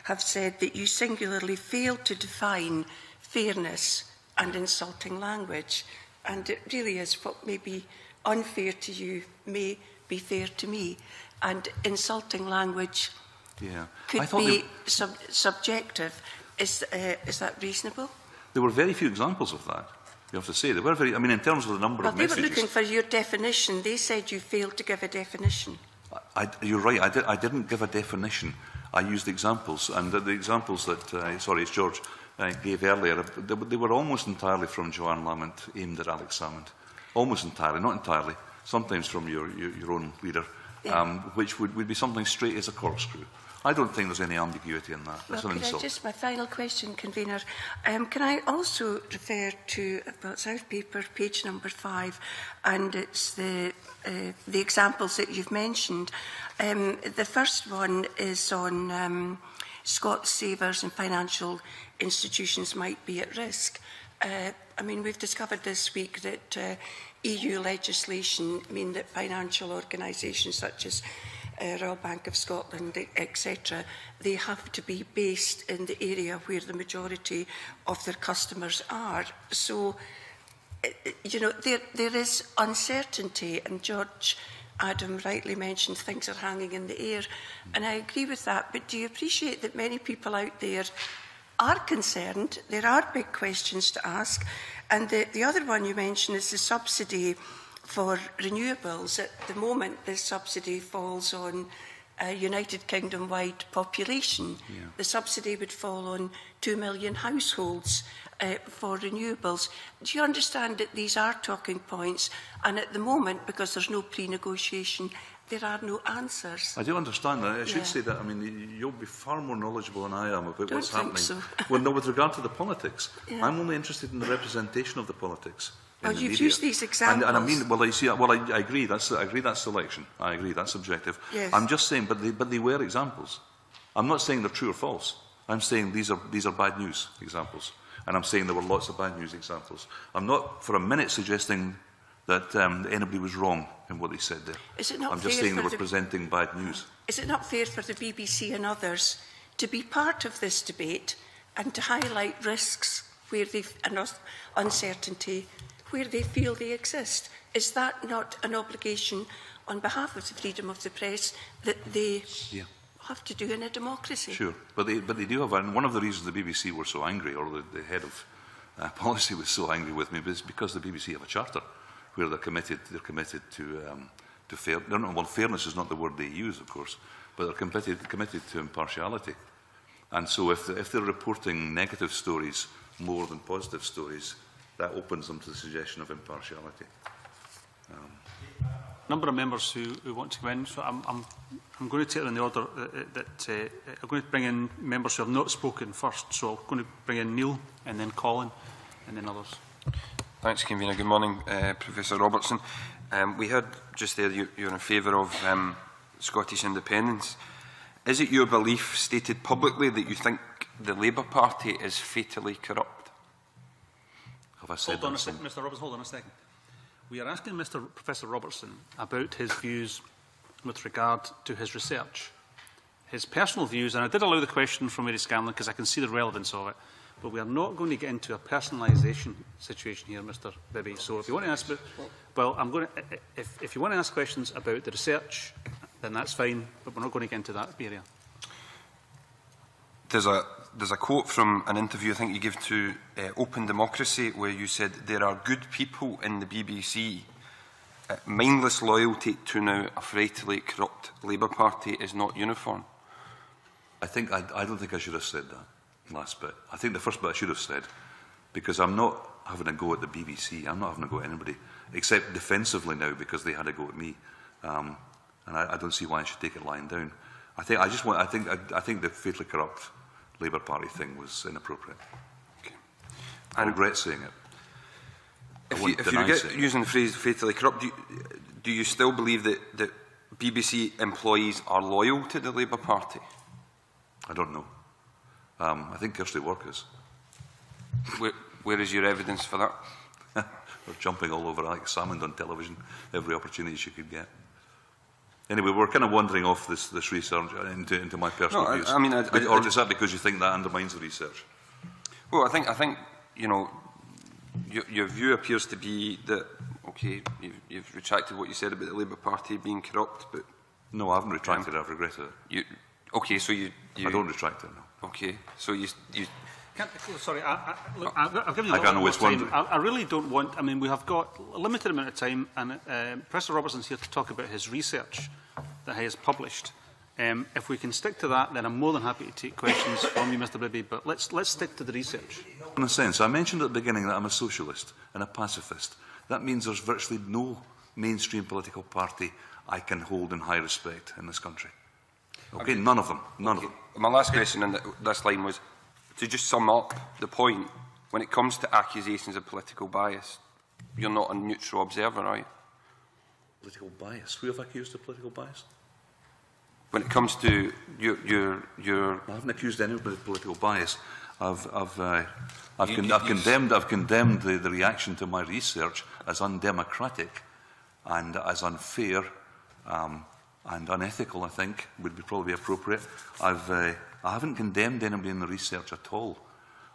have said that you singularly failed to define fairness and insulting language, and it really is what may be unfair to you may be fair to me, and insulting language could be subjective. Is that reasonable? There were very few examples of that, you have to say. There were very, I mean, in terms of the number of messages. They were looking for your definition. They said you failed to give a definition. You're right, I didn't give a definition. I used examples, and the examples that, sorry, it's George, gave earlier, they were almost entirely from Joanne Lamont, aimed at Alex Salmond. Almost entirely, not entirely. Sometimes from your own leader, which would be something straight as a corkscrew. I don't think there's any ambiguity in that. That's an insult. Just my final question, Convener. Can I also refer to South Paper, page number 5, and it's the examples that you've mentioned. The first one is on Scots savers and financial institutions might be at risk. I mean, we've discovered this week that EU legislation mean that financial organisations such as Royal Bank of Scotland, etc., they have to be based in the area where the majority of their customers are. So, you know, there is uncertainty, and George Adam rightly mentioned things are hanging in the air, and I agree with that. But do you appreciate that many people out there are concerned? There are big questions to ask. And the other one you mentioned is the subsidy for renewables. At the moment, the subsidy falls on a United Kingdom-wide population. Yeah. The subsidy would fall on 2 million households for renewables. Do you understand that these are talking points? And at the moment, because there's no pre-negotiation, there are no answers. I do understand that. I should say that, I mean, you'll be far more knowledgeable than I am about what's happening. So. Well, no, with regard to the politics. Yeah. I'm only interested in the representation of the politics. Well, you've used these examples. And I mean, well, I agree. I agree that's selection. I agree that's subjective. Yes. I'm just saying, but they were examples. I'm not saying they're true or false. I'm saying these are bad news examples, and I'm saying there were lots of bad news examples. I'm not for a minute suggesting that anybody was wrong in what they said there. Is it not I'm just saying they were presenting bad news. Is it not fair for the BBC and others to be part of this debate and to highlight risks where and uncertainty where they feel they exist? Is that not an obligation on behalf of the freedom of the press that they have to do in a democracy? Sure, but they do have, and one of the reasons the BBC were so angry, or the head of policy was so angry with me, is because the BBC have a charter where they're committed to fair. Well, fairness is not the word they use, of course, but they're committed to impartiality. And so if they're reporting negative stories more than positive stories, that opens them to the suggestion of impartiality. Number of members who want to come in, so I'm going to take it in the order that I'm going to bring in members who have not spoken first. So I'm going to bring in Neil, and then Colin, and then others. Thanks, Convener. Good morning, Professor Robertson. We heard just there you're in favour of Scottish independence. Is it your belief, stated publicly, that you think the Labour Party is fatally corrupt? Have I said hold on a second, Mr. Robertson. Hold on a second. We are asking Professor Robertson about his views with regard to his research, his personal views, and I did allow the question from Mary Scanlon because I can see the relevance of it. But we are not going to get into a personalisation situation here, Mr. Bibby. So if you want to ask, well, I'm going to, if you want to ask questions about the research, then that's fine. But we're not going to get into that area. There's a quote from an interview I think you gave to Open Democracy where you said there are good people in the BBC. Mindless loyalty to now a fatally corrupt Labour Party is not uniform. I don't think I should have said that last bit. I think the first bit I should have said, because I'm not having a go at the BBC. I'm not having a go at anybody, except defensively now because they had a go at me, and I don't see why I should take it lying down. I think the fatally corrupt Labour Party thing was inappropriate. Okay. I regret saying it. If you're using the phrase fatally corrupt, do you still believe that BBC employees are loyal to the Labour Party? I don't know. I think Kirsty Work is. Where is your evidence for that? We're jumping all over Alex Salmond on television every opportunity she could get. Anyway, we're kind of wandering off this research into my personal views. I mean, or is that because you think that undermines the research? Well, I think you know, your view appears to be that okay, you've retracted what you said about the Labour Party being corrupt, but no, I haven't retracted it. I've regretted it. Okay, so you I don't retract it. No. Okay, so you. Sorry, look, I'll give you a little more time. I really don't want. I mean, we have got a limited amount of time, and Professor Robertson's here to talk about his research that he has published. If we can stick to that, then I'm more than happy to take questions from you, Mr. Bibby. But let's stick to the research. In a sense, I mentioned at the beginning that I'm a socialist and a pacifist. That means there's virtually no mainstream political party I can hold in high respect in this country. Okay, none of them. None of them. My last question in this line was, to just sum up the point, when it comes to accusations of political bias, you're not a neutral observer, are you? Political bias? Who have accused of political bias? When it comes to your I haven't accused anybody of political bias. I've condemned the reaction to my research as undemocratic and as unfair and unethical. I think would be probably appropriate. I haven't condemned anybody in the research at all.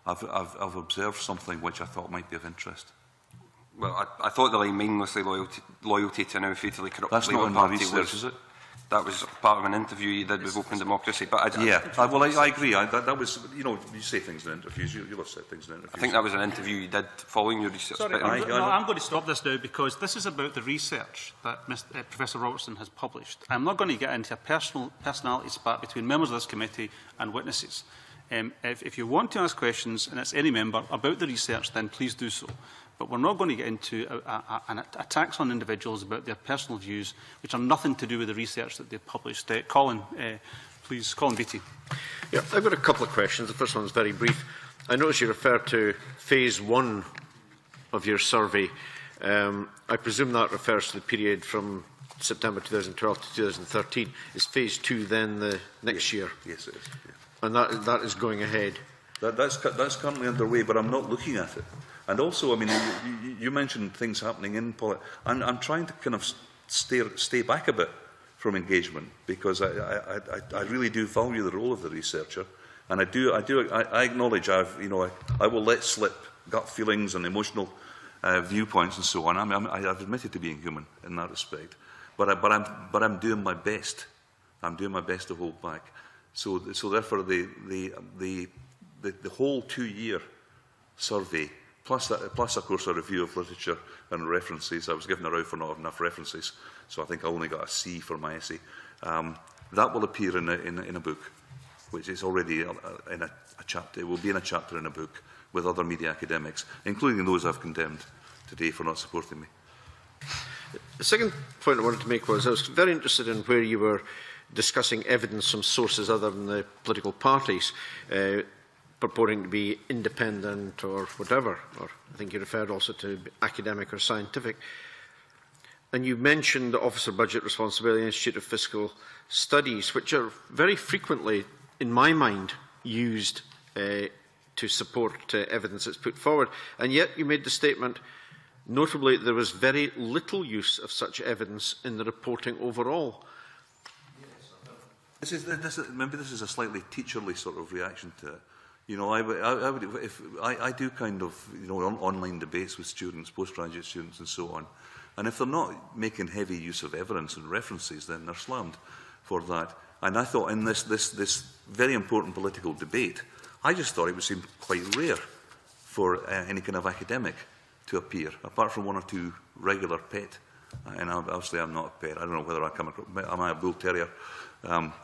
I've observed something which I thought might be of interest. Well, I thought the line mindlessly loyalty to now fatally corrupt That's Labour not in my Party research, is it? that was part of an interview you did with Open Democracy. But I agree. That was, you know, you say things in interviews. You'll have said things in interviews. I think that was an interview you did following your research. Sorry, I'm going to stop this now because this is about the research that Professor Robertson has published. I'm not going to get into a personality spat between members of this committee and witnesses. If you want to ask questions, and it's any member, about the research, then please do so. But we're not going to get into attacks on individuals about their personal views, which are nothing to do with the research that they've published. Colin, please. Colin Beattie. Yeah, I've got a couple of questions. The first one is very brief. I notice you refer to phase 1 of your survey. I presume that refers to the period from September 2012 to 2013. Is phase 2 then the next year? Yes, it is. Yeah. And that is going ahead? That's currently underway, but I'm not looking at it. And also, I mean, you mentioned things happening in politics. I'm trying to kind of stay back a bit from engagement because I really do value the role of the researcher, and I acknowledge I will let slip gut feelings and emotional viewpoints and so on. I've admitted to being human in that respect, but I'm doing my best. I'm doing my best to hold back. So therefore, the whole 2-year survey. Plus, of course, a review of literature and references. I was given a row for not having enough references, so I think I only got a C for my essay. That will appear in a book, which is already in a chapter. It will be in a chapter in a book with other media academics, including those I've condemned today for not supporting me. The second point I wanted to make was I was very interested in where you were discussing evidence from sources other than the political parties. Purporting to be independent or whatever, or I think you referred also to academic or scientific. And you mentioned the Office of Budget Responsibility Institute of Fiscal Studies, which are very frequently, in my mind, used to support evidence that's put forward. And yet you made the statement, notably, there was very little use of such evidence in the reporting overall. Maybe this is a slightly teacherly sort of reaction to it. You know, I do kind of, you know, online debates with students, postgraduate students and so on. And if they're not making heavy use of evidence and references, then they're slammed for that. And I thought in this very important political debate, I just thought it would seem quite rare for any kind of academic to appear, apart from one or two regular pet. And obviously I'm not a pet. I don't know whether I come across, am I a bull terrier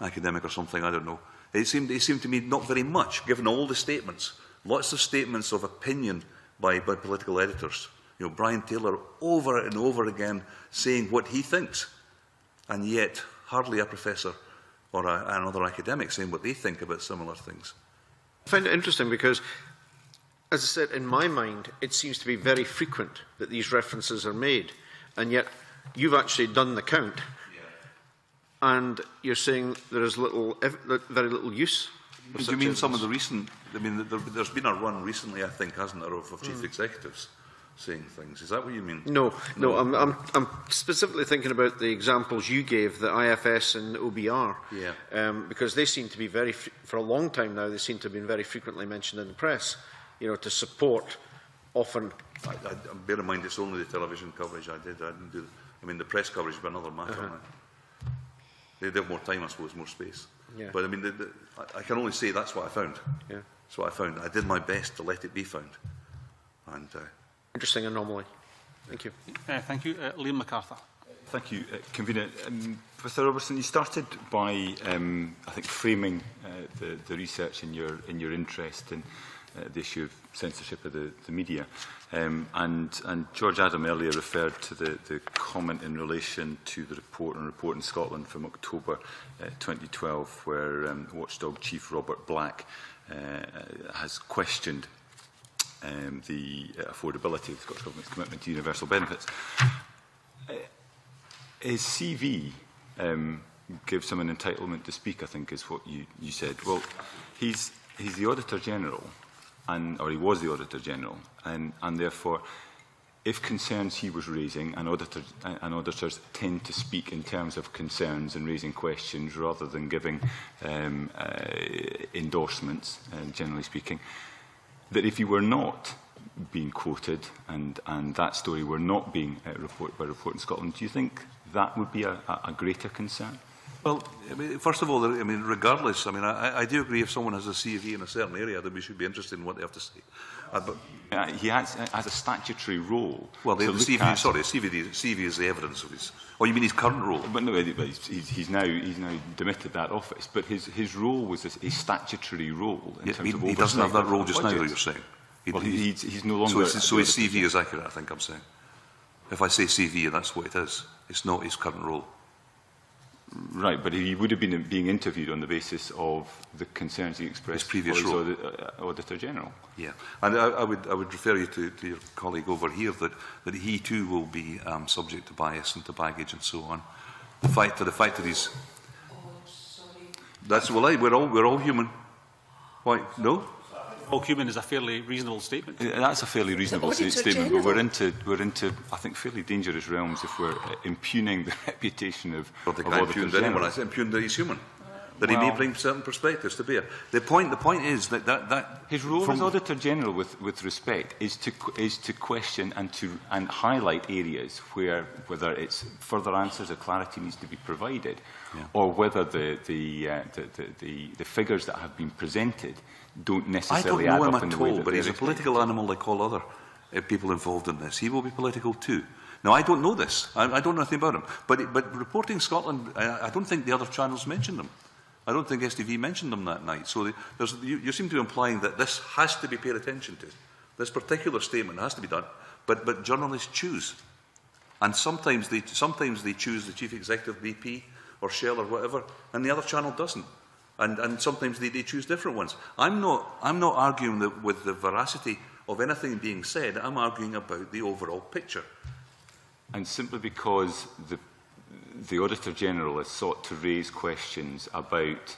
academic or something? I don't know. It seemed to me not very much, given all the statements, lots of statements of opinion by political editors. You know, Brian Taylor over and over again saying what he thinks, and yet hardly a professor or another academic saying what they think about similar things. I find it interesting because, as I said, in my mind, it seems to be very frequent that these references are made, and yet you've actually done the count. And you're saying there is very little use. Do you mean some of the recent? I mean, there's been a run recently, I think, hasn't there, of chief executives saying things? Is that what you mean? No. I'm specifically thinking about the examples you gave, the IFS and OBR. Yeah. Because they seem to be for a long time now, they seem to have been very frequently mentioned in the press. You know, to support often. Bear in mind, it's only the television coverage I did. I didn't do. I mean, the press coverage was another matter. They have more time, I suppose, more space. Yeah. But I mean, I can only say that's what I found. Yeah. That's what I found. I did my best to let it be found. And interesting anomaly. Thank you. Thank you, Liam MacArthur. Thank you, Convener. Professor Robertson, you started by, I think, framing the research in your interest in the issue of censorship of the media. And George Adam earlier referred to the comment in relation to the report in Scotland from October 2012, where Watchdog Chief Robert Black has questioned the affordability of the Scottish Government's commitment to universal benefits. His CV gives him an entitlement to speak, I think, is what you said. Well, he's the Auditor General, or he was the Auditor General, and therefore, if concerns he was raising, and auditors tend to speak in terms of concerns and raising questions rather than giving endorsements, generally speaking, that if he were not being quoted and that story were not being reported by Report in Scotland, do you think that would be a greater concern? Well, I mean, first of all, I mean, regardless, I mean, I do agree if someone has a CV in a certain area, then we should be interested in what they have to say. But he has a statutory role. Well, the CV, sorry, CV is the evidence of his. Oh, you mean his current role? But no, he's now demitted that office. But his role was a statutory role in terms of oversight. He doesn't have that role just now, though, you're saying. He's no longer. So his CV is accurate, I think I'm saying. If I say CV, that's what it is. It's not his current role. Right, but he would have been being interviewed on the basis of the concerns he expressed his previous role. Auditor General. Yeah, and I would refer you to your colleague over here that he too will be subject to bias and to baggage and so on. The fact that he's that's we're all human. Why no? All human is a fairly reasonable statement. That's a fairly reasonable statement, but we're into I think fairly dangerous realms if we're impugning the reputation of. I don't think I impugned anyone. I impugned that he's human. That he may bring certain perspectives to bear. The point is that his role as Auditor General, with respect, is to question and highlight areas where whether it's further answers or clarity needs to be provided, or whether the figures that have been presented don't necessarily add up in the way that but he's a political animal like all other people involved in this. He will be political too. Now, I don't know this. I don't know anything about him. But Reporting Scotland, I don't think the other channels mentioned him. I don't think STV mentioned them that night. So you seem to be implying that this has to be paid attention to. This particular statement has to be done. But journalists choose. And sometimes they choose the Chief Executive, BP or Shell or whatever, and the other channel doesn't. And sometimes they choose different ones. I'm not arguing with the veracity of anything being said. I'm arguing about the overall picture. And simply because the Auditor General has sought to raise questions about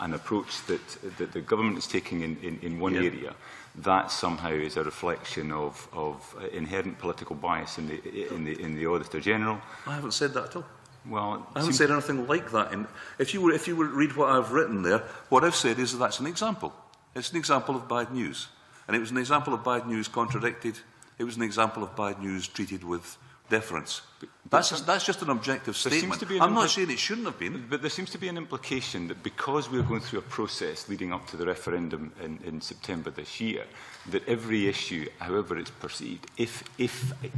an approach that the government is taking in one area, that somehow is a reflection of inherent political bias in the Auditor General. I haven't said that at all. Well, I haven't said anything like that. And if you were to read what I've written there, what I've said is that's an example. It's an example of bad news. And it was an example of bad news contradicted. It was an example of bad news treated with deference. That's just an objective statement. I'm not saying it shouldn't have been. But there seems to be an implication that because we're going through a process leading up to the referendum in September this year, that every issue, however it's perceived, if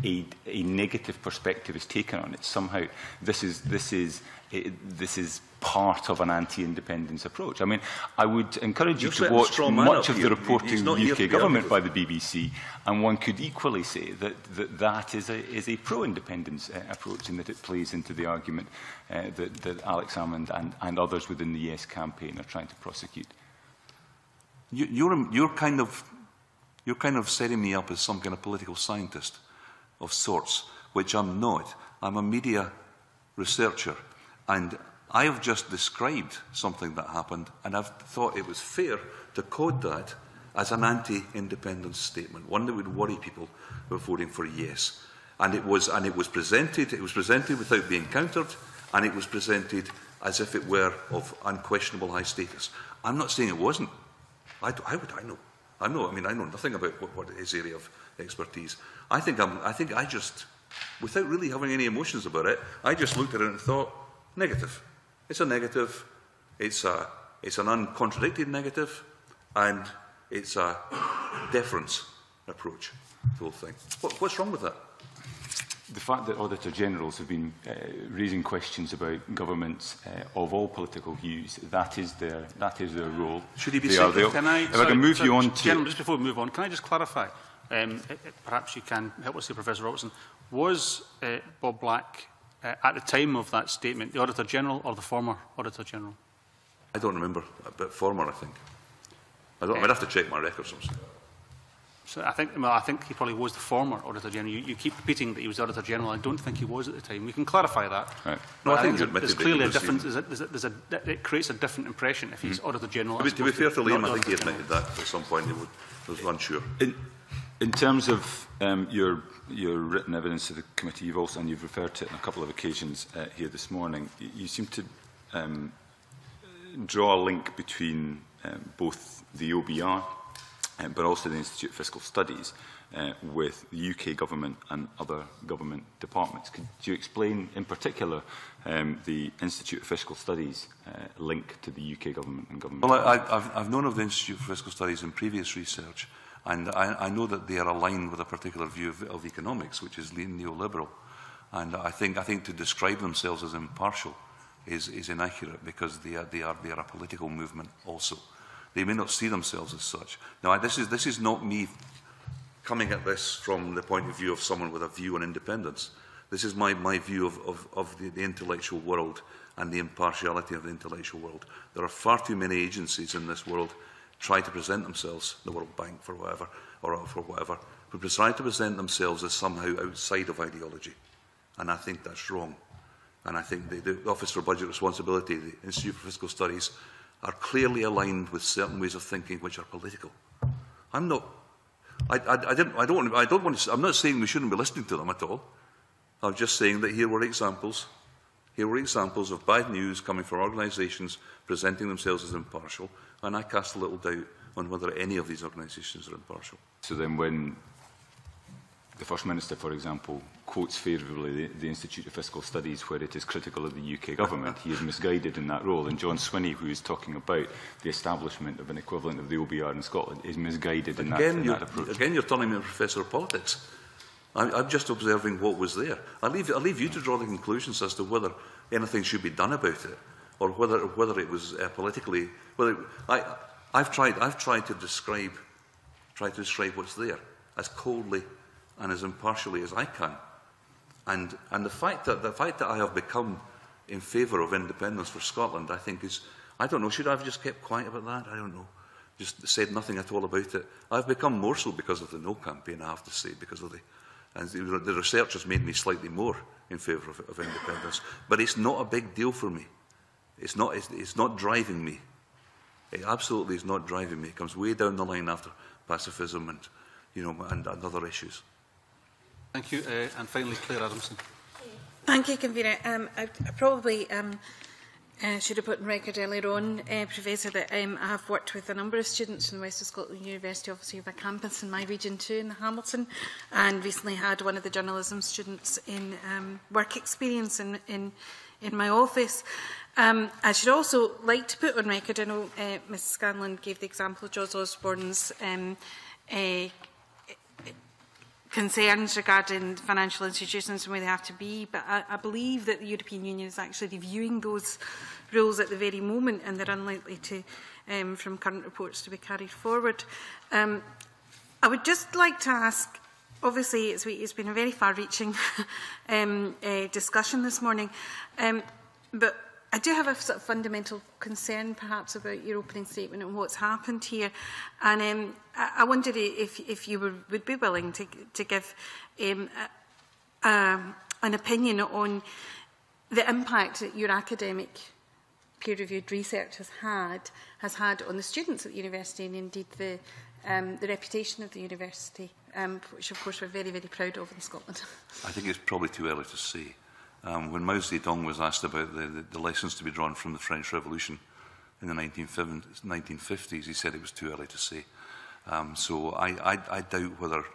a negative perspective is taken on it, somehow this is part of an anti-independence approach. I mean, I would encourage you to watch much of the reporting of the UK government by the BBC, and one could equally say that is a pro-independence approach, in that it plays into the argument that Alex Salmond and others within the Yes campaign are trying to prosecute. You're kind of setting me up as some kind of political scientist of sorts, which I'm not. I'm a media researcher, and I have just described something that happened, and I've thought it was fair to code that as an anti-independence statement, one that would worry people who are voting for yes. And it was presented without being countered, and it was presented as if it were of unquestionable high status. I'm not saying it wasn't. How would I know? I mean, I know nothing about what his area of expertise. I think I just, without really having any emotions about it, I just looked at it and thought, negative. It's a negative. It's an uncontradicted negative, and it's a deference approach to the whole thing. What's wrong with that? The fact that Auditor Generals have been raising questions about governments of all political views, that is their role. Should he be saying? If I can move you on to... Chairman, just before we move on, can I just clarify? Perhaps you can help us here, Professor Robertson. Was Bob Black, at the time of that statement, the Auditor General or the former Auditor General? I don't remember, but former, I think. I'd have to check my records. So I think he probably was the former Auditor General. You keep repeating that he was the Auditor General. I don't think he was at the time. We can clarify that. Right. No, I think there's clearly a difference. It creates a different impression if he's Auditor General. To be fair to Liam, I think he admitted that at some point. He was unsure. In terms of your written evidence to the committee, you've referred to it on a couple of occasions here this morning. You seem to draw a link between both the OBR but also the Institute of Fiscal Studies with the UK government and other government departments. Could you explain in particular the Institute of Fiscal Studies link to the UK government and government? Well, I've known of the Institute for Fiscal Studies in previous research, and I know that they are aligned with a particular view of economics, which is neoliberal. And I think to describe themselves as impartial is inaccurate, because they are a political movement also. They may not see themselves as such. Now, this is not me coming at this from the point of view of someone with a view on independence. This is my view of the intellectual world and the impartiality of the intellectual world. There are far too many agencies in this world try to present themselves, the World Bank for whatever, but try to present themselves as somehow outside of ideology. And I think that's wrong. And I think the Office for Budget Responsibility, the Institute for Fiscal Studies, are clearly aligned with certain ways of thinking which are political. I'm not. I'm not saying we shouldn't be listening to them at all. I'm just saying that here were examples of bad news coming from organisations presenting themselves as impartial, and I cast a little doubt on whether any of these organisations are impartial. So then when the First Minister, for example, quotes favourably the Institute of Fiscal Studies where it is critical of the UK government, he is misguided in that role. And John Swinney, who is talking about the establishment of an equivalent of the OBR in Scotland, is misguided in that approach. Again, you're turning me into a professor of politics. I'm just observing what was there. I'll leave you to draw the conclusions as to whether anything should be done about it, or whether it was politically. I've tried to describe what's there as coldly and as impartially as I can, and the fact that I have become in favour of independence for Scotland, I think is, I don't know, should I have just kept quiet about that? I don't know, just said nothing at all about it. I've become more so because of the No campaign, I have to say, because of the research has made me slightly more in favour of independence, but it's not a big deal for me. It's not driving me. It absolutely is not driving me. It comes way down the line after pacifism and other issues. Thank you. And finally, Claire Adamson. Thank you, Convener. I probably should have put on record earlier on, Professor, that I have worked with a number of students in the West of Scotland University. Obviously, we have a campus in my region too, in Hamilton, and recently had one of the journalism students in work experience in my office. I should also like to put on record, I know Mrs Scanlon gave the example of George Osborne's concerns regarding financial institutions and where they have to be, but I believe that the European Union is actually reviewing those rules at the very moment, and they're unlikely to, from current reports, to be carried forward. I would just like to ask, obviously it's been a very far-reaching discussion this morning, but I do have a sort of fundamental concern, perhaps, about your opening statement and what's happened here. And I wondered if you would be willing to give an opinion on the impact that your academic peer-reviewed research has had on the students at the university, and indeed the reputation of the university, which, of course, we're very, very proud of in Scotland. I think it's probably too early to say. When Mao Zedong was asked about the lessons to be drawn from the French Revolution in the 1950s, he said it was too early to say. So I doubt whether,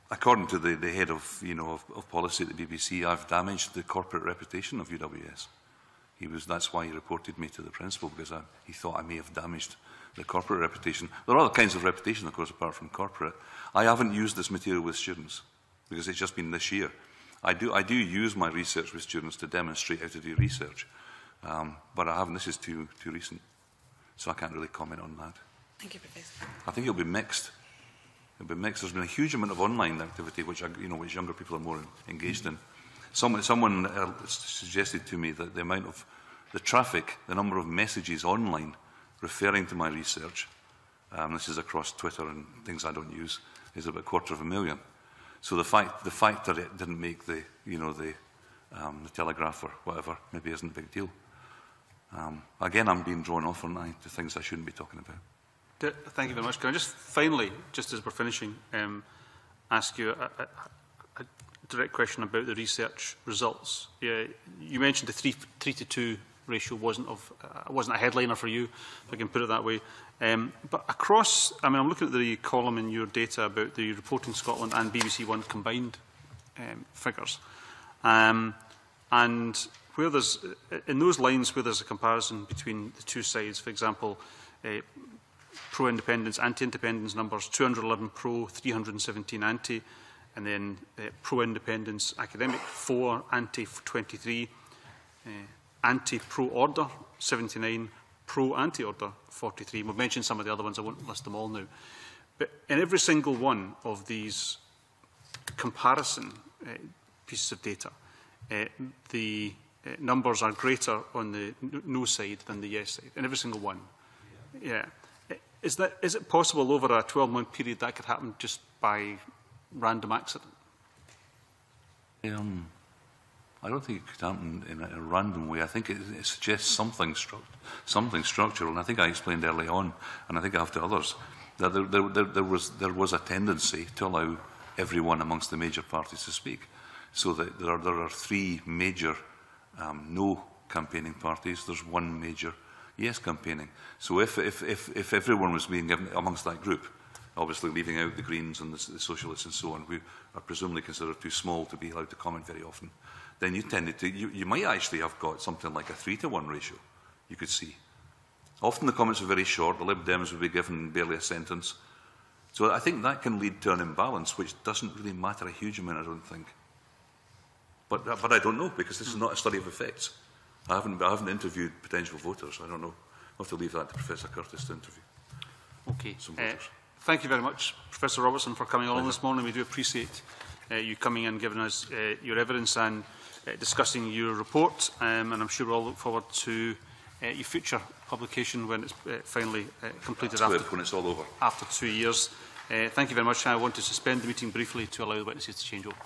according to the head of policy at the BBC, I've damaged the corporate reputation of UWS. That's why he reported me to the principal, because he thought I may have damaged the corporate reputation. There are other kinds of reputation, of course, apart from corporate. I haven't used this material with students because it's just been this year. I do use my research with students to demonstrate how to do research, but I haven't. This is too recent, so I can't really comment on that. Thank you, Professor. I think it'll be mixed. It'll be mixed. There's been a huge amount of online activity, which which younger people are more engaged in. Someone suggested to me that the traffic, the number of messages online referring to my research, this is across Twitter and things I don't use, is about 250,000. So the fact that it didn't make the Telegraph or whatever maybe isn't a big deal. Again, I'm being drawn off on to things I shouldn't be talking about. Thank you very much. Can I just finally, just as we're finishing, ask you a direct question about the research results? You mentioned the 3-to-2 ratio wasn't a headliner for you, if I can put it that way. But across, I mean, I'm looking at the column in your data about the Reporting Scotland and BBC One combined figures. And where there's, in those lines where there's a comparison between the two sides, for example, pro-independence, anti-independence numbers, 211 pro, 317 anti, and then pro-independence academic, 4, anti-23, anti-pro-order, 79, pro-anti-order, 43. We've mentioned some of the other ones, I won't list them all now. But in every single one of these comparison pieces of data, the numbers are greater on the no side than the yes side, in every single one. Yeah. Is it possible over a 12-month period that could happen just by random accident? I don't think it could happen in a random way. I think it suggests something structural, and I think I explained early on, and I think I have to others, that there was a tendency to allow everyone amongst the major parties to speak. So that there are 3 major no campaigning parties. There's 1 major yes campaigning. So if everyone was being given amongst that group, obviously leaving out the Greens and the Socialists and so on, who are presumably considered too small to be allowed to comment very often, then you might actually have got something like a 3-to-1 ratio, you could see. Often the comments are very short. The Lib Dems would be given barely a sentence. So I think that can lead to an imbalance, which doesn't really matter a huge amount, I don't think. But I don't know, because this is not a study of effects. I haven't interviewed potential voters. I don't know. I'll have to leave that to Professor Curtis to interview. Okay. Some voters. Thank you very much, Professor Robertson, for coming along this morning. We do appreciate you coming in, giving us your evidence and discussing your report. And I'm sure we'll all look forward to your future publication when it's finally completed when it's all over. After 2 years. Thank you very much. I want to suspend the meeting briefly to allow the witnesses to change over.